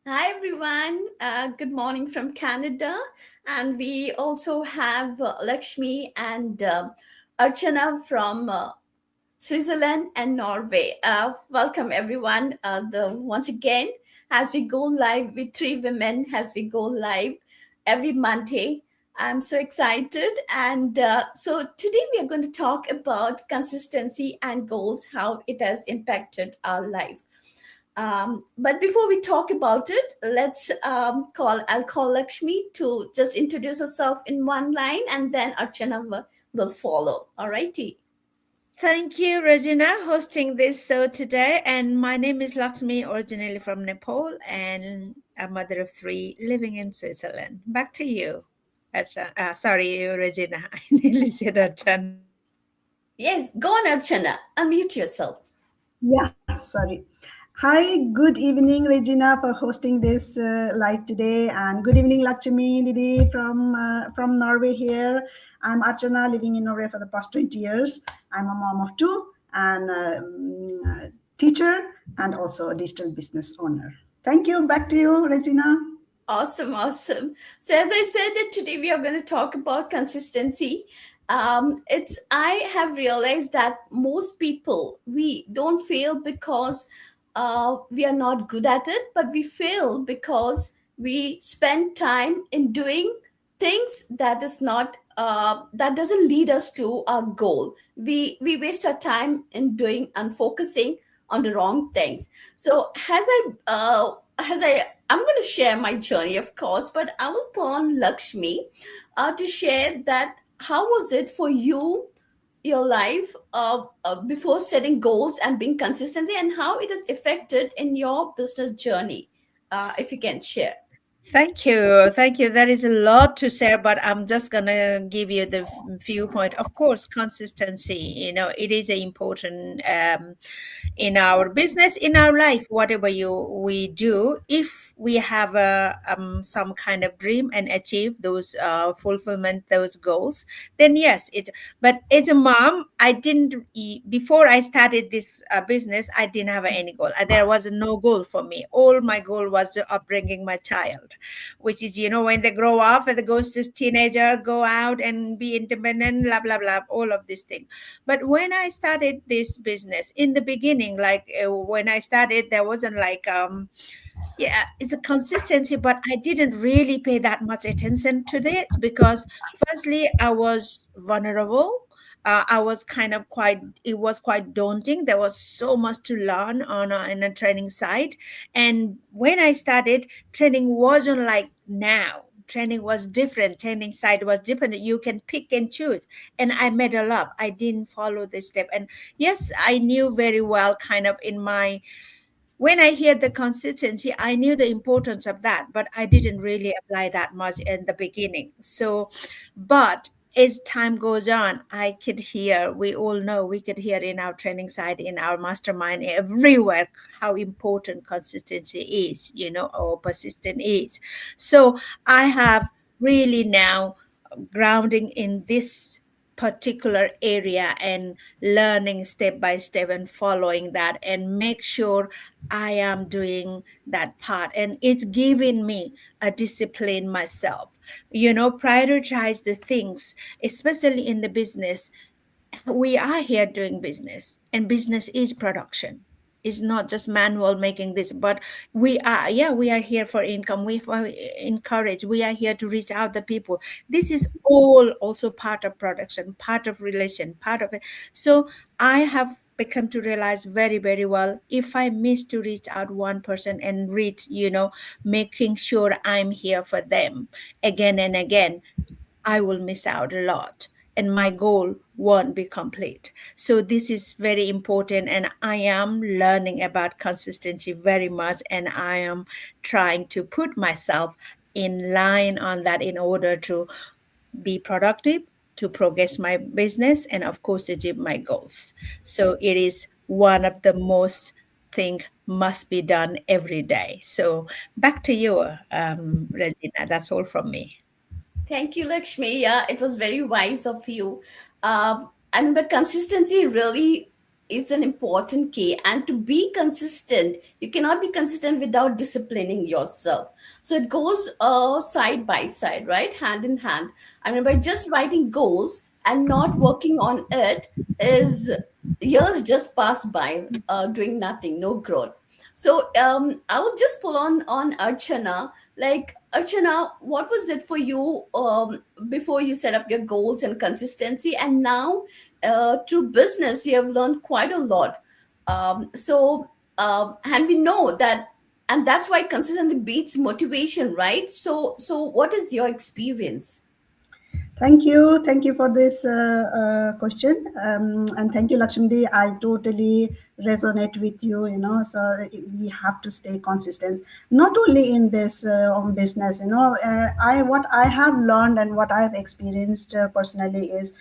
Hi everyone, good morning from Canada, and we also have Lakshmi and Archana from Switzerland and Norway. Welcome everyone. Once again, as we go live with three women, as we go live every Monday, I'm so excited. And so today we are going to talk about consistency and goals, how it has impacted our life. But before we talk about it, I'll call Lakshmi to just introduce herself in one line, and then Archana will follow. All righty. Thank you, Regina, hosting this show today. And my name is Lakshmi, originally from Nepal, and a mother of three living in Switzerland. Back to you. Sorry, Regina. I nearly said Archana. Yes, go on, Archana. Unmute yourself. Yeah, sorry. Hi, good evening, Regina, for hosting this live today, and good evening, Lakshmi Didi from Norway here. I'm Archana, living in Norway for the past 20 years. I'm a mom of two and teacher, and also a digital business owner. Thank you. Back to you, Regina. Awesome, awesome. So as I said that today we are going to talk about consistency. It's I have realized that most people we don't fail because we are not good at it, but we fail because we spend time in doing things that is not that doesn't lead us to our goal. We waste our time in doing and focusing on the wrong things. So I'm going to share my journey, of course, but I will put on Lakshmi to share that how was it for you, your life, before setting goals and being consistent, and how it has affected in your business journey, if you can share. Thank you. Thank you. There is a lot to share, but I'm just going to give you the few point. Of course, consistency, it is important in our business, in our life, whatever we do. If we have some kind of dream and achieve those fulfillment, those goals, then yes, it. But as a mom, I didn't, before I started this business, I didn't have any goal. There was no goal for me. All my goal was to upbringing my child, which is, when they grow up and they goes to teenager, go out and be independent, blah blah blah, all of these things. But when I started this business in the beginning, like when I started, there wasn't like yeah, it's a consistency, but I didn't really pay that much attention to it because firstly I was vulnerable. I was kind of it was quite daunting. There was so much to learn in a training site. And when I started, training wasn't like now. Training was different. Training site was different. You can pick and choose. And I made a lot. I didn't follow this step. And yes, I knew very well, kind of in my when I hear the consistency, I knew the importance of that, but I didn't really apply that much in the beginning. So, but as time goes on, I could hear, we all know, we could hear in our training side, in our mastermind, everywhere, how important consistency is, or persistent is. So I have really now grounding in this particular area and learning step by step and following that and make sure I am doing that part. And it's giving me a discipline myself, prioritize the things, especially in the business. We are here doing business, and business is production. It's not just manual making this, but we are here for income. We for encourage. We are here to reach out the people. This is all also part of production, part of relation, part of it. So I have become to realize very, very well, if I miss to reach out one person and reach, making sure I'm here for them again and again, I will miss out a lot and my goal won't be complete. So this is very important, and I am learning about consistency very much, and I am trying to put myself in line on that in order to be productive, to progress my business, and of course achieve my goals. So it is one of the most thing must be done every day. So back to you, Regina. That's all from me. Thank you, Lakshmi. Yeah, it was very wise of you. But consistency really is an important key, and to be consistent, you cannot be consistent without disciplining yourself. So it goes side by side, right, hand in hand. I mean, by just writing goals and not working on it is years just pass by, doing nothing, no growth. So I will just pull on Archana. Like, Archana, what was it for you before you set up your goals and consistency? And now, through business, you have learned quite a lot. And we know that, and that's why consistency beats motivation, right? So what is your experience? Thank you for this question, and thank you, Lakshmi. I totally resonate with you. You know, so we have to stay consistent, not only in this on business. You know, I what I have learned and what I have experienced personally is,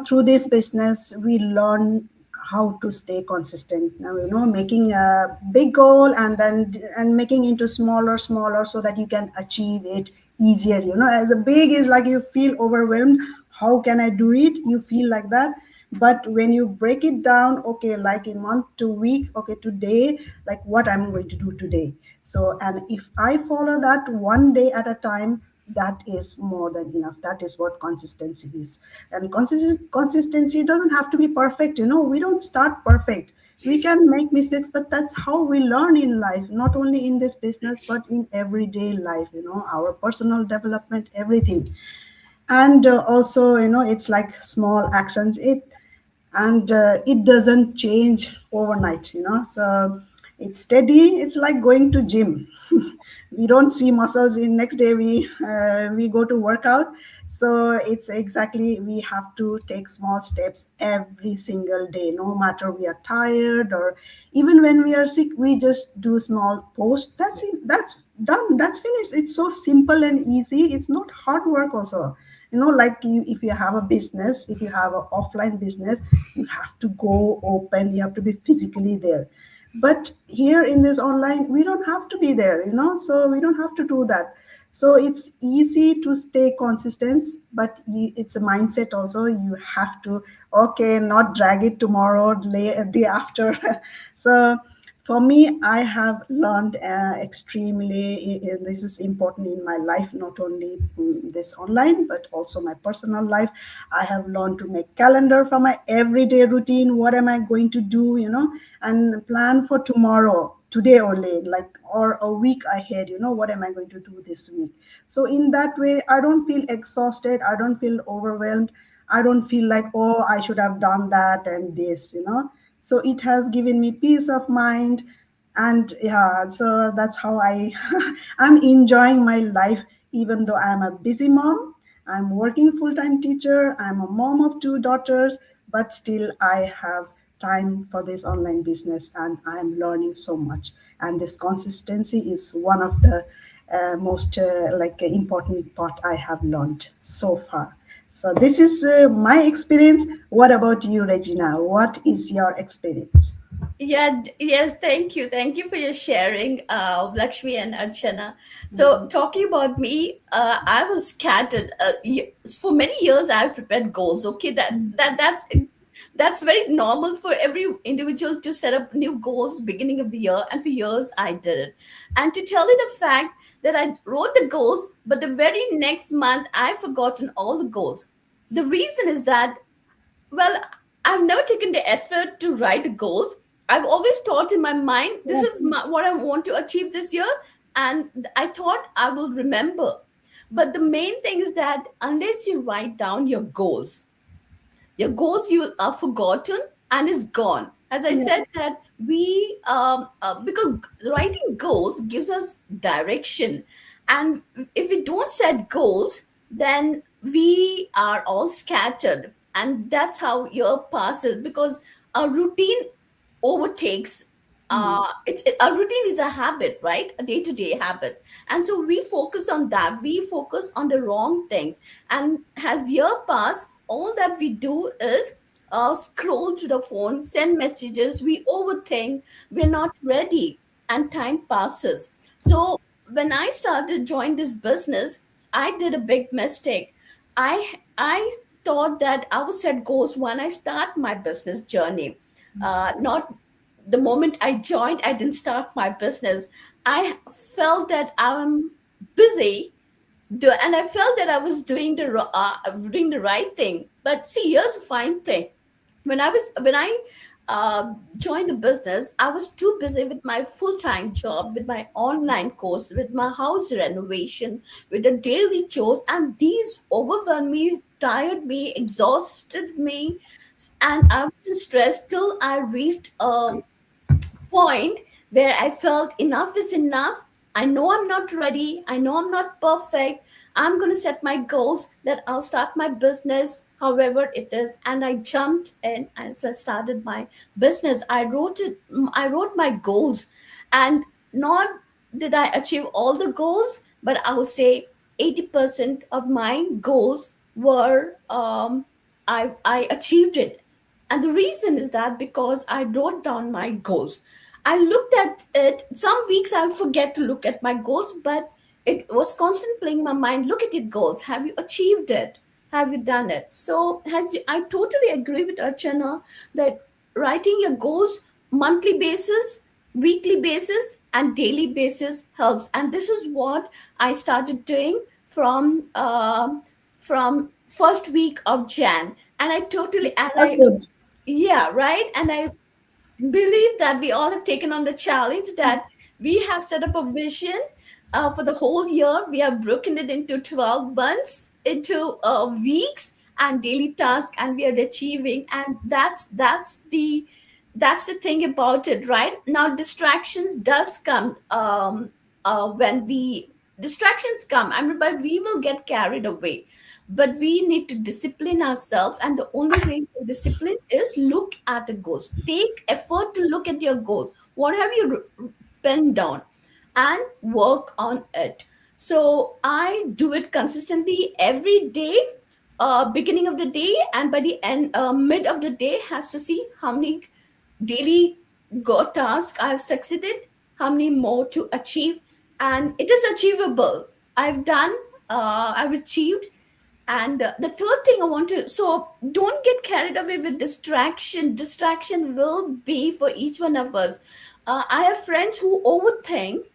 through this business we learn how to stay consistent. Now, making a big goal and then and making into smaller so that you can achieve it easier. As a big is like you feel overwhelmed, how can I do it, you feel like that. But when you break it down, okay, like in month to week, okay, today, like what I'm going to do today. So, and if I follow that one day at a time, that is more than enough. That is what consistency is. And consistency doesn't have to be perfect. We don't start perfect. We can make mistakes, but that's how we learn in life, not only in this business but in everyday life, our personal development, everything. And also, it's like small actions. It doesn't change overnight. So it's steady. It's like going to gym. We don't see muscles in next day we go to workout. So it's exactly, we have to take small steps every single day, no matter we are tired or even when we are sick. We just do small post, that's it, that's done, that's finished. It's so simple and easy. It's not hard work also. Like you, if you have a business, if you have an offline business, you have to go open, you have to be physically there. But here in this online, we don't have to be there, so we don't have to do that. So it's easy to stay consistent, but it's a mindset also. You have to, okay, not drag it tomorrow, day after. So for me, I have learned extremely, this is important in my life, not only this online but also my personal life. I have learned to make calendar for my everyday routine. What am I going to do, and plan for tomorrow, today only, like, or a week ahead. What am I going to do this week? So in that way, I don't feel exhausted, I don't feel overwhelmed, I don't feel like, oh, I should have done that and this. So it has given me peace of mind. And yeah, so that's how I I'm enjoying my life. Even though I'm a busy mom, I'm working full-time teacher, I'm a mom of two daughters, but still I have time for this online business and I'm learning so much. And this consistency is one of the most important part I have learned so far. So this is my experience. What about you, Regina? What is your experience? Yeah, yes, thank you for your sharing, Lakshmi and Archana. So talking about me, I was scattered. For many years I've prepared goals. Okay, that's very normal for every individual to set up new goals beginning of the year, and for years I did it. And to tell you the fact that I wrote the goals, but the very next month I've forgotten all the goals. The reason is that, well, I've never taken the effort to write goals. I've always thought in my mind, this is what I want to achieve this year, and I thought I will remember. But the main thing is that unless you write down your goals you are forgotten and is gone. As I Yeah. said that we because writing goals gives us direction, and if we don't set goals, then we are all scattered, and that's how year passes because a routine overtakes. A routine is a habit, right? A day-to-day habit, and so we focus on that. We focus on the wrong things, and as year pass, all that we do is scroll to the phone, send messages, we overthink, we're not ready, and time passes. So when I started join this business, I did a big mistake. I thought that I will set goals when I start my business journey. Not the moment I joined, I didn't start my business. I felt that I'm busy, and I felt that I was doing the right thing. But see, here's a fine thing. When I joined the business, I was too busy with my full-time job, with my online course, with my house renovation, with the daily chores, and these overwhelmed me, tired me, exhausted me, and I was stressed till I reached a point where I felt enough is enough. I know I'm not ready. I know I'm not perfect. I'm going to set my goals that I'll start my business, however it is. And I jumped in and so started my business. I wrote my goals, and not did I achieve all the goals, but I will say 80% of my goals were, I achieved it. And the reason is that because I wrote down my goals. I looked at it. Some weeks I'll forget to look at my goals, but it was constant playing my mind. Look at your goals. Have you achieved it? Have you done it? So I totally agree with Archana that writing your goals monthly basis, weekly basis, and daily basis helps. And this is what I started doing from first week of Jan. And I totally and That's I good. yeah, right. And I believe that we all have taken on the challenge that we have set up a vision for the whole year. We have broken it into 12 months, into weeks and daily tasks, and we are achieving. And that's the thing about it, right? Now distractions does come when we distractions come. I mean, but we will get carried away, but we need to discipline ourselves, and the only way to discipline is look at the goals. Take effort to look at your goals. What have you penned down, and work on it. So I do it consistently every day, beginning of the day, and by the end, mid of the day, has to see how many daily task I've succeeded, how many more to achieve, and it is achievable. I've achieved. And the third thing I want to, so don't get carried away with distraction. Distraction will be for each one of us. I have friends who overthink.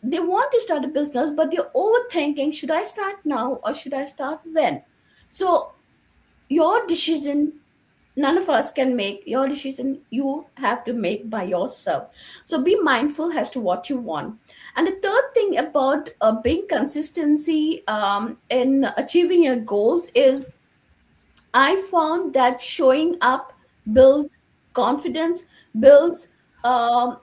They want to start a business, but they're overthinking. Should I start now or should I start when? So your decision, none of us can make. Your decision you have to make by yourself. So be mindful as to what you want. And the third thing about being consistency in achieving your goals is, I found that showing up builds confidence, builds um,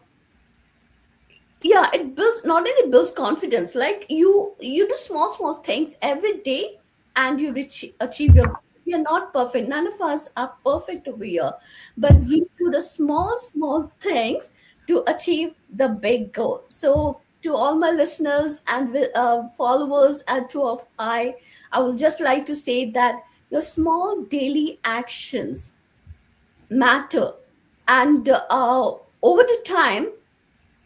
yeah, it builds, not only builds confidence, like you do small things every day, and you achieve your goal. We are not perfect, none of us are perfect over here, but we do the small things to achieve the big goal. So to all my listeners and followers, and I will just like to say that your small daily actions matter, and over the time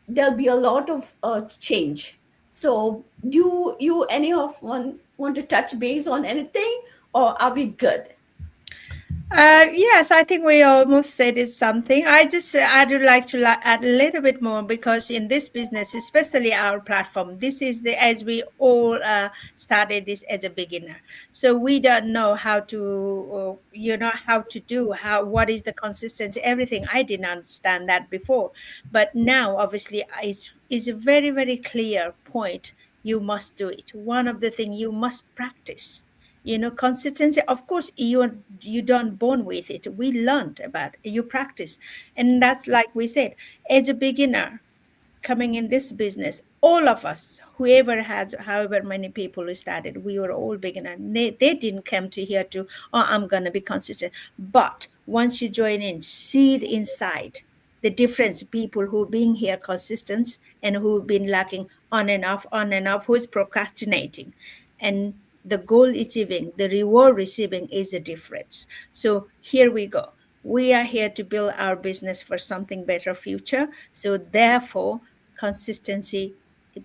there'll be a lot of change. So you any of one want to touch base on anything, or are we good? Yes, I think we almost said it something. I would like to add a little bit more because in this business, especially our platform, this is the as we all started this as a beginner, so we don't know how to, how to do how what is the consistency, everything. I didn't understand that before, but now obviously is a very clear point. You must do it. One of the things you must practice, consistency. Of course, you don't born with it. We learned about it. You practice, and that's like we said, as a beginner coming in this business, all of us, whoever has however many people who started, we were all beginner. They didn't come to here to, oh, I'm going to be consistent. But once you join in, see the inside, the difference, people who being here consistent and who've been lacking on and off, who's procrastinating, and the goal achieving, the reward receiving is a difference. So here we go. We are here to build our business for something better future. So therefore, consistency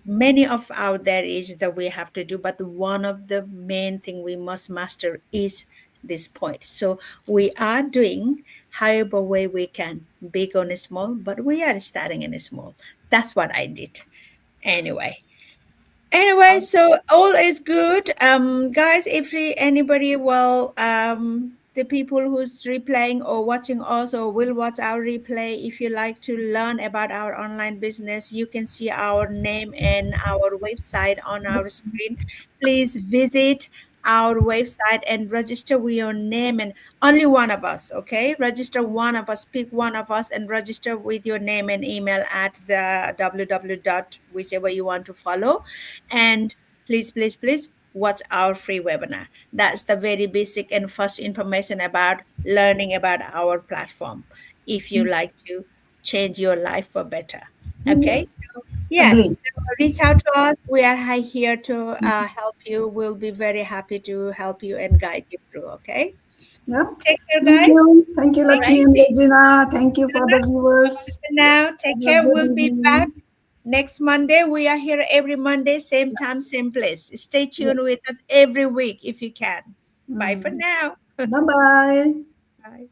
many of out there is that we have to do, but one of the main thing we must master is this point. So we are doing however way we can, big on a small, but we are starting in a small. That's what I did anyway. Anyway, so all is good. Guys, if anybody will, the people who's replaying or watching also will watch our replay. If you like to learn about our online business, you can see our name and our website on our screen. Please visit our website and register with your name, and only one of us, okay? Register one of us, pick one of us and register with your name and email at the www dot whichever you want to follow. And please, please, please watch our free webinar. That's the very basic and first information about learning about our platform if you like to change your life for better. Okay, Yes, so yes, agree. so reach out to us. We are here to help you. We'll be very happy to help you and guide you through. Okay, Yep. take care, Thank guys. you. Thank you, All Lakshmi right. and Regina. Thank you for the Bye viewers. for now. Take Have a care. good We'll be back evening. next Monday. We are here every Monday, same time, same place. Stay Yeah. tuned with us every week if you can. Bye for Mm. now. Bye bye. Bye.